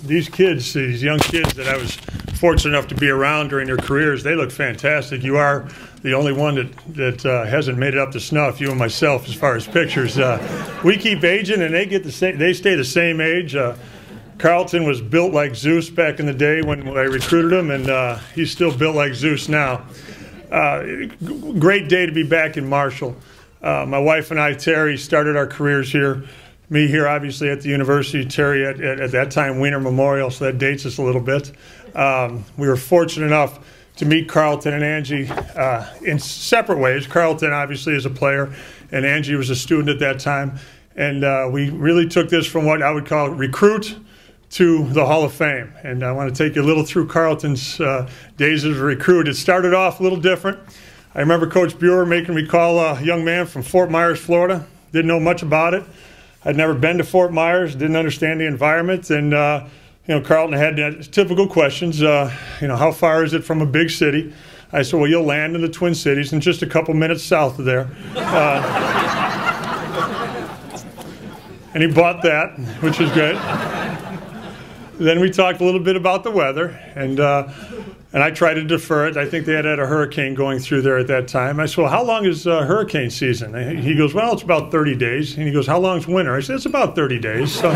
These kids, these young kids that I was fortunate enough to be around during their careers, they look fantastic. You are the only one that hasn't made it up to snuff, you and myself, as far as pictures. We keep aging, and they stay the same age. Carlton was built like Zeus back in the day when I recruited him, and he's still built like Zeus now. Great day to be back in Marshall. My wife and I, Terry, started our careers here. Me here, obviously, at the university. Terry at that time, Wiener Memorial, so that dates us a little bit. We were fortunate enough to meet Carlton and Angie in separate ways. Carlton, obviously, is a player, and Angie was a student at that time. And we really took this from what I would call recruit to the Hall of Fame. And I want to take you a little through Carlton's days as a recruit. It started off a little different. I remember Coach Buer making me call a young man from Fort Myers, Florida. Didn't know much about it. I'd never been to Fort Myers, didn't understand the environment, and Carlton had typical questions. How far is it from a big city? I said, well, you'll land in the Twin Cities and just a couple minutes south of there. And he bought that, which was good. Then we talked a little bit about the weather, and I tried to defer it. I think they had a hurricane going through there at that time. I said, well, how long is hurricane season? And he goes, well, it's about 30 days. And he goes, how long is winter? I said, it's about 30 days. So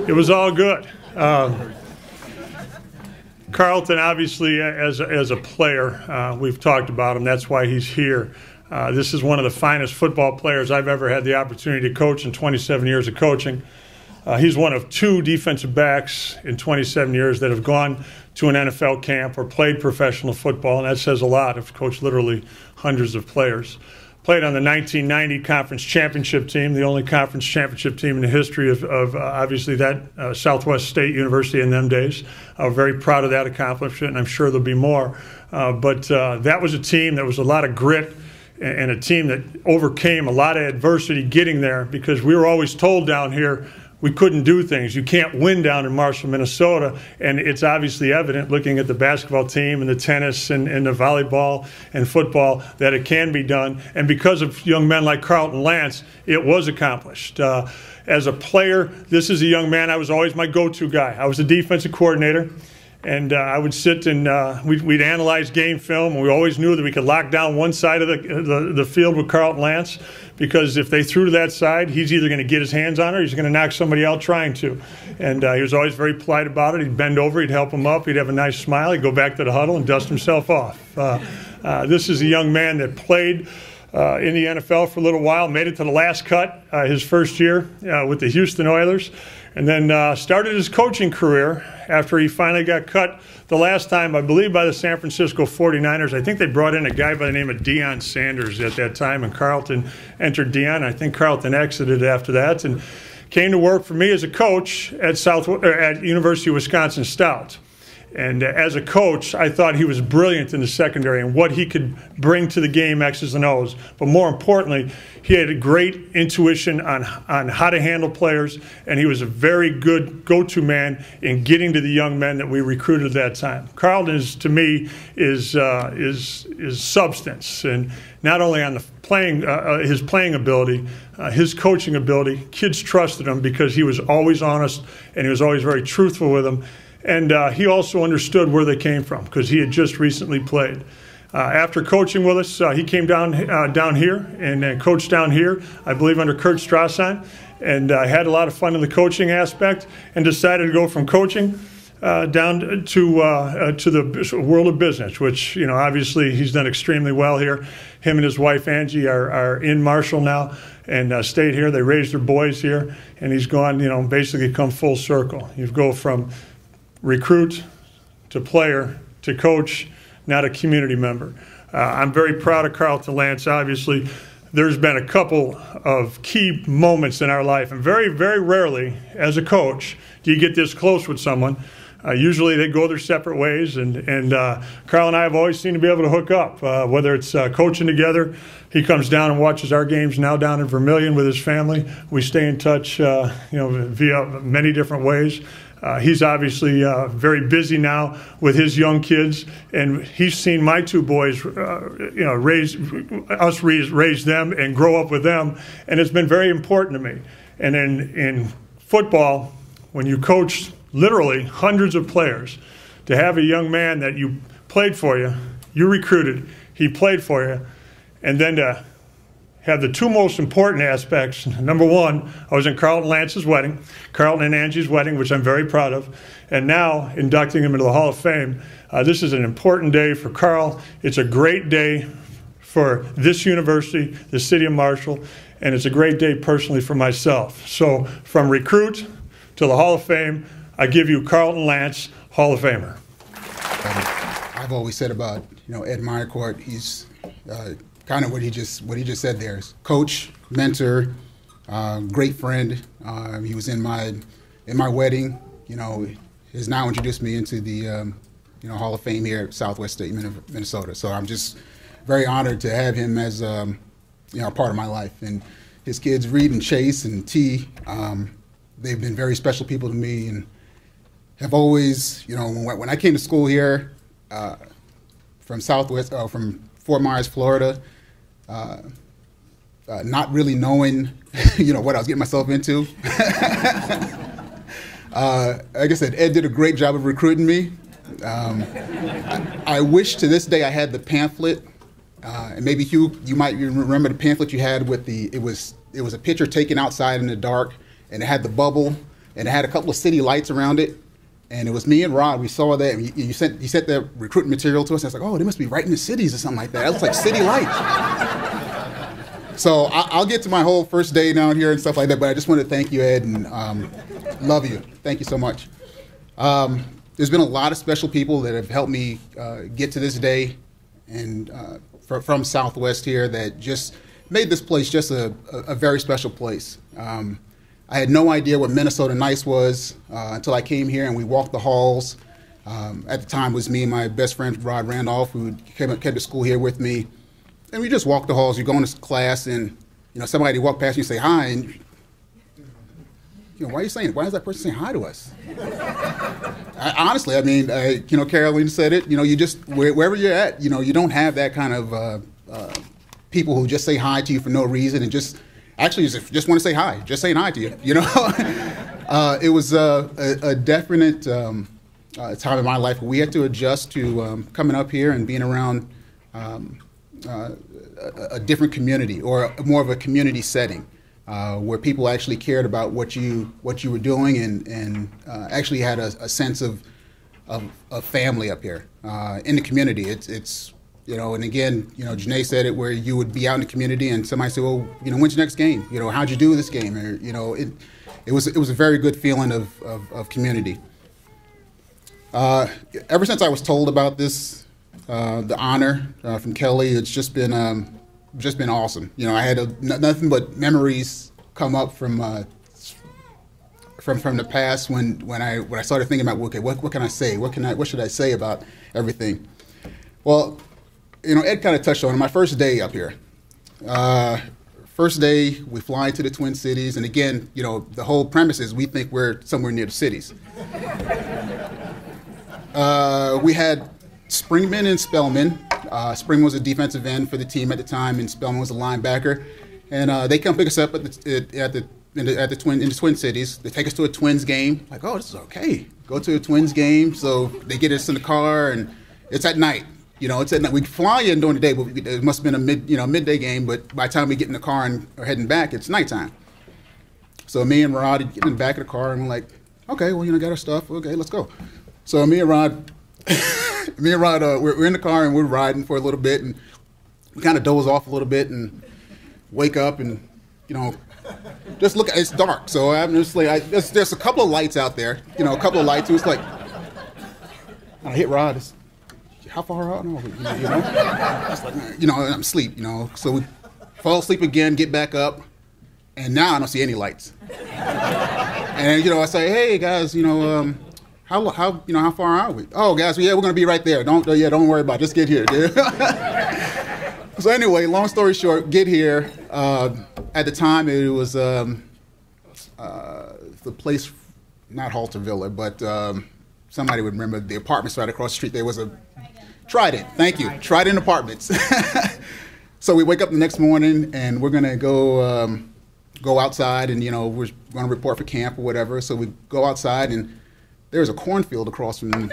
it was all good. Carlton, obviously, as a player, we've talked about him. That's why he's here. This is one of the finest football players I've ever had the opportunity to coach in 27 years of coaching. He's one of two defensive backs in 27 years that have gone to an NFL camp or played professional football, and that says a lot. I've coached literally hundreds of players. Played on the 1990 conference championship team, the only conference championship team in the history of obviously that Southwest State University in them days. I'm very proud of that accomplishment, and I'm sure there'll be more. But that was a team that was a lot of grit and a team that overcame a lot of adversity getting there, because we were always told down here we couldn't do things. You can't win down in Marshall, Minnesota, and it's obviously evident looking at the basketball team and the tennis and the volleyball and football that it can be done. And because of young men like Carlton Lance, it was accomplished. As a player, this is a young man, I was always my go-to guy. I was a defensive coordinator, and I would sit and we'd analyze game film, and we always knew that we could lock down one side of the field with Carlton Lance, because if they threw to that side, he's either going to get his hands on it or he's going to knock somebody out trying to. And he was always very polite about it. He'd bend over, he'd help him up, he'd have a nice smile, he'd go back to the huddle and dust himself off. This is a young man that played in the NFL for a little while, made it to the last cut his first year with the Houston Oilers, and then started his coaching career after he finally got cut the last time, I believe, by the San Francisco 49ers. I think they brought in a guy by the name of Deion Sanders at that time, and Carlton entered Deion. I think Carlton exited after that and came to work for me as a coach at University of Wisconsin Stout. And as a coach, I thought he was brilliant in the secondary and what he could bring to the game, X's and O's. But more importantly, he had a great intuition on how to handle players, and he was a very good go-to man in getting to the young men that we recruited at that time. Carlton, to me, is substance, and not only on the his playing ability, his coaching ability. Kids trusted him because he was always honest and he was always very truthful with them. And he also understood where they came from because he had just recently played. After coaching with us, he came down here and coached down here, I believe under Kurt Strassheim, and had a lot of fun in the coaching aspect, and decided to go from coaching down to the world of business, which, obviously he's done extremely well here. Him and his wife Angie are in Marshall now and stayed here. They raised their boys here, and he's gone, basically come full circle. You go from recruit to player to coach, not a community member. I'm very proud of Carlton Lance. Obviously, there's been a couple of key moments in our life, and very, very rarely as a coach do you get this close with someone. Usually they go their separate ways, and Carl and I have always seemed to be able to hook up, whether it's coaching together. He comes down and watches our games now down in Vermilion with his family. We stay in touch via many different ways. He's obviously very busy now with his young kids, and he's seen my two boys, raise them and grow up with them, and it's been very important to me. And in football, when you coach literally hundreds of players, to have a young man that you played for you, you recruited, he played for you, and then to have the two most important aspects. Number one, I was in Carlton Lance's wedding, Carlton and Angie's wedding, which I'm very proud of, and now inducting him into the Hall of Fame. This is an important day for Carl. It's a great day for this university, the city of Marshall, and it's a great day personally for myself. So from recruit to the Hall of Fame, I give you Carlton Lance, Hall of Famer. I've always said about Ed Meyercourt, he's kind of what he just said there. Is coach, mentor, great friend. He was in my wedding. Has now introduced me into the Hall of Fame here at Southwest State, Minnesota. So I'm just very honored to have him as a part of my life. And his kids, Reed and Chase and T, they've been very special people to me and have always, when I came to school here from from Fort Myers, Florida, not really knowing, what I was getting myself into. Like I said, Ed did a great job of recruiting me. I wish to this day I had the pamphlet. And maybe Hugh, you might remember the pamphlet you had with it was a picture taken outside in the dark, and it had the bubble, and it had a couple of city lights around it. And it was me and Rod. We saw that. And you sent that recruiting material to us. And I was like, oh, they must be right in the cities or something like that. That looks like city lights. So I'll get to my whole first day down here and stuff like that. But I just want to thank you, Ed, and love you. Thank you so much. There's been a lot of special people that have helped me get to this day, and from Southwest here, that just made this place just a very special place. I had no idea what Minnesota Nice was until I came here and we walked the halls. At the time, it was me and my best friend, Rod Randolph, who came to school here with me. And we just walked the halls. You go into class and, somebody walk past you and say hi. And, why is that person saying hi to us? Honestly, Carolyn said it. You just, wherever you're at, you don't have that kind of people who just say hi to you for no reason and just want to say hi, just saying hi to you. It was a definite time in my life where we had to adjust to coming up here and being around a different community, or more of a community setting, where people actually cared about what you were doing and actually had a sense of family up here in the community. It's and again, Janae said it, where you would be out in the community and somebody said, well, when's your next game? How'd you do this game? Or, it was a very good feeling of community. Ever since I was told about this, the honor from Kelly, it's just been awesome. I had nothing but memories come up from the past when I started thinking about, okay, what can I say? What should I say about everything? Well, Ed kind of touched on it. My first day up here. First day, we fly to the Twin Cities, and again, the whole premise is we think we're somewhere near the cities. We had Springman and Spellman. Springman was a defensive end for the team at the time, and Spellman was a linebacker. And they come pick us up in the Twin Cities. They take us to a Twins game. Like, oh, this is okay. Go to a Twins game. So they get us in the car, and it's at night. It's at night. We fly in during the day, but it must have been a midday game. But by the time we get in the car and are heading back, it's nighttime. So me and Rod get in the back of the car, and we're like, okay, well, got our stuff. Okay, let's go. So me and Rod, we're in the car and we're riding for a little bit, and we kind of doze off a little bit and wake up and just look. It's dark, so I'm just like, there's a couple of lights out there, a couple of lights. It was like, I hit Rod. How far out? No, it's like, I'm asleep. So we fall asleep again, get back up, and now I don't see any lights. And I say, hey guys, how far are we? Oh guys, yeah, we're gonna be right there. Don't worry about it. Just get here, dude. So anyway, long story short, get here. At the time, it was the place, not Halter Villa, but somebody would remember the apartments right across the street. There was a Trident. Thank you, Trident Apartments. So we wake up the next morning and we're gonna go go outside and, we're going to report for camp or whatever. So we go outside and there's a cornfield across from them.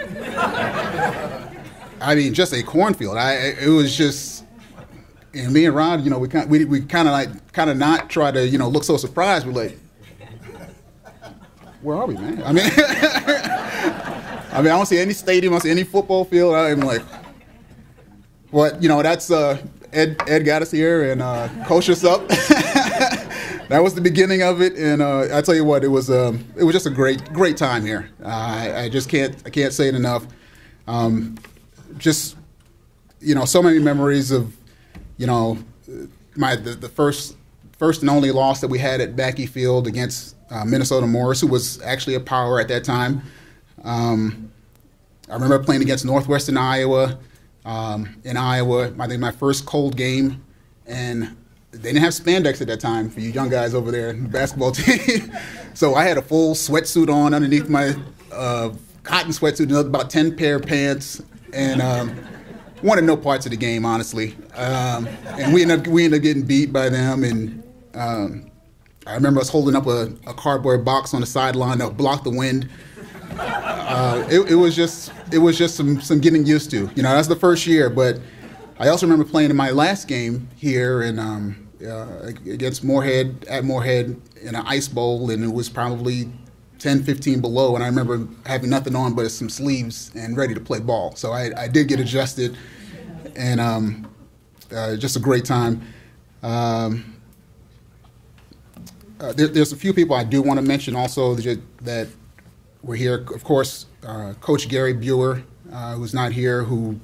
I mean, just a cornfield. It was just, and me and Rod, we kind of not try to, look so surprised. We're like, where are we, man? I mean, I don't see any stadium, I don't see any football field. I'm like, but that's Ed got us here and coached us up. That was the beginning of it, and I tell you what, it was just a great time here. I can't say it enough. Just so many memories of the first and only loss that we had at Backey Field against Minnesota Morris, who was actually a power at that time. I remember playing against Northwestern Iowa in Iowa. I think my first cold game, and they didn't have spandex at that time for you young guys over there in the basketball team. So I had a full sweatsuit on underneath my cotton sweatsuit, about 10 pair of pants, and wanted no parts of the game, honestly. And we ended up getting beat by them. And I remember us holding up a cardboard box on the sideline that blocked the wind. It was just some getting used to. That's the first year, but I also remember playing in my last game here and against Moorhead in an ice bowl, and it was probably 10, 15 below, and I remember having nothing on but some sleeves and ready to play ball. So I did get adjusted, and just a great time. There's a few people I do want to mention also that were here. Of course, Coach Gary Buer, who's not here, who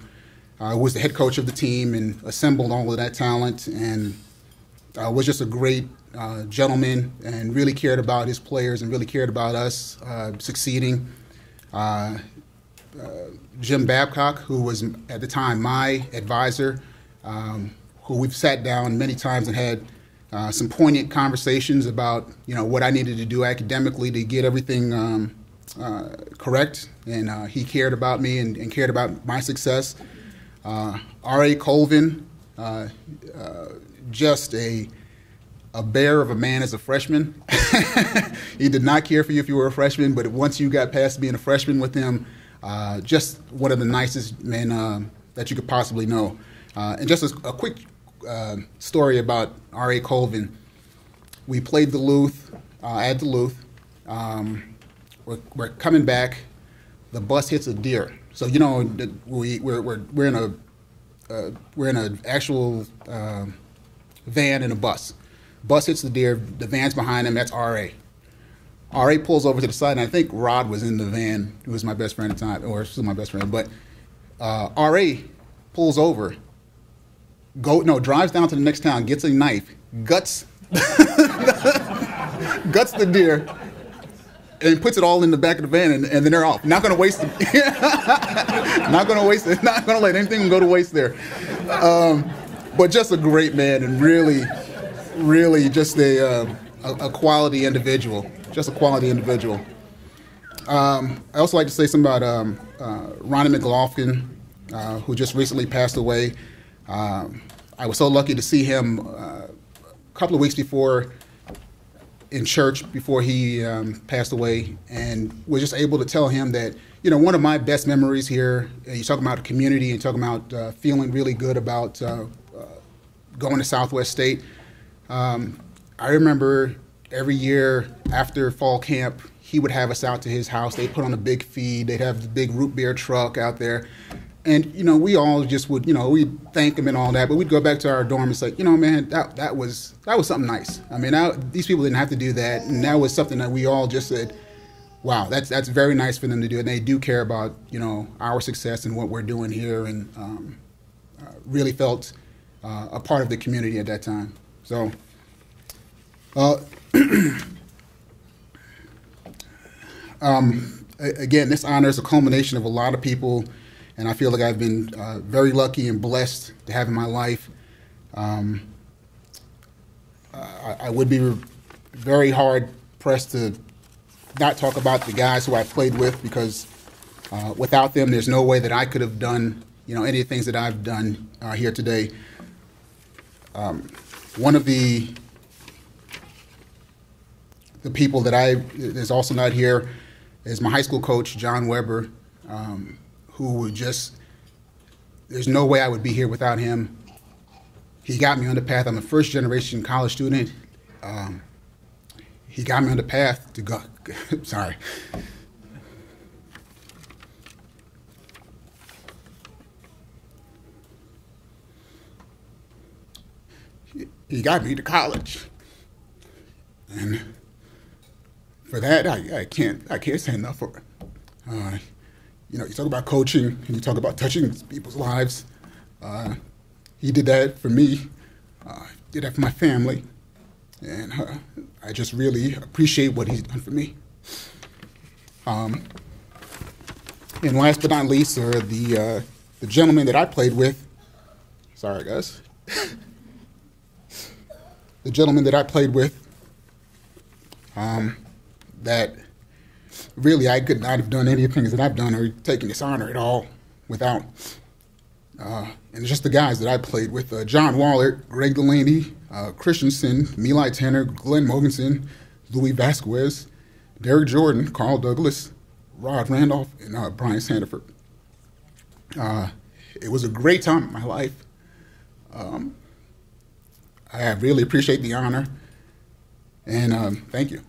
was the head coach of the team and assembled all of that talent, and was just a great gentleman and really cared about his players and really cared about us succeeding. Jim Babcock, who was at the time my advisor, who we've sat down many times and had some poignant conversations about what I needed to do academically to get everything correct, and he cared about me and cared about my success. R.A. Colvin, just a bear of a man as a freshman. He did not care for you if you were a freshman, but once you got past being a freshman with him, just one of the nicest men that you could possibly know. And just a quick story about R.A. Colvin. We played Duluth, at Duluth. We're coming back. The bus hits a deer. So we're in an actual van in a bus. Bus hits the deer. The van's behind him. That's R.A. R.A. pulls over to the side, and I think Rod was in the van, who was my best friend at the time, or still my best friend. But R.A. pulls over, drives down to the next town, gets a knife, guts the deer, and puts it all in the back of the van, and then they're off. Not going to waste it. Not going to waste it. Not going to let anything go to waste there. But just a great man, and really just a quality individual. Just a quality individual. I also like to say something about Ronnie McLaughlin, who just recently passed away. I was so lucky to see him a couple of weeks before in church before he passed away, and was just able to tell him that, one of my best memories here, you talk about a community and talking about feeling really good about going to Southwest State. I remember every year after fall camp, he would have us out to his house. They'd put on a big feed. They'd have the big root beer truck out there. And, we all just would, we'd thank him and all that, but we'd go back to our dorm and say, man, that was something nice. I mean, these people didn't have to do that, and that was something that we all just said, wow, that's very nice for them to do, and they do care about, our success and what we're doing here, and really felt a part of the community at that time. So, again, this honor is a culmination of a lot of people, and I feel like I've been very lucky and blessed to have in my life. I would be very hard pressed to not talk about the guys who I played with, because without them, there's no way that I could have done, any of the things that I've done here today. One of the the people that's also not here is my high school coach, John Weber, who would there's no way I would be here without him. He got me on the path. I'm a first-generation college student. He got me on the path to go. Sorry. He got me to college, and for that, I can't say enough for it. You talk about coaching and you talk about touching people's lives. He did that for me. Did that for my family, and I just really appreciate what he's done for me. And last but not least are the gentlemen that I played with. Sorry, guys. The gentleman that I played with, that really I could not have done any of the things that I've done or taken this honor at all without, and just the guys that I played with, John Wallert, Greg Delaney, Christensen, Meli Tanner, Glenn Mogensen, Louis Vasquez, Derek Jordan, Carl Douglas, Rod Randolph, and Brian Sandiford. It was a great time in my life. I really appreciate the honor, and thank you.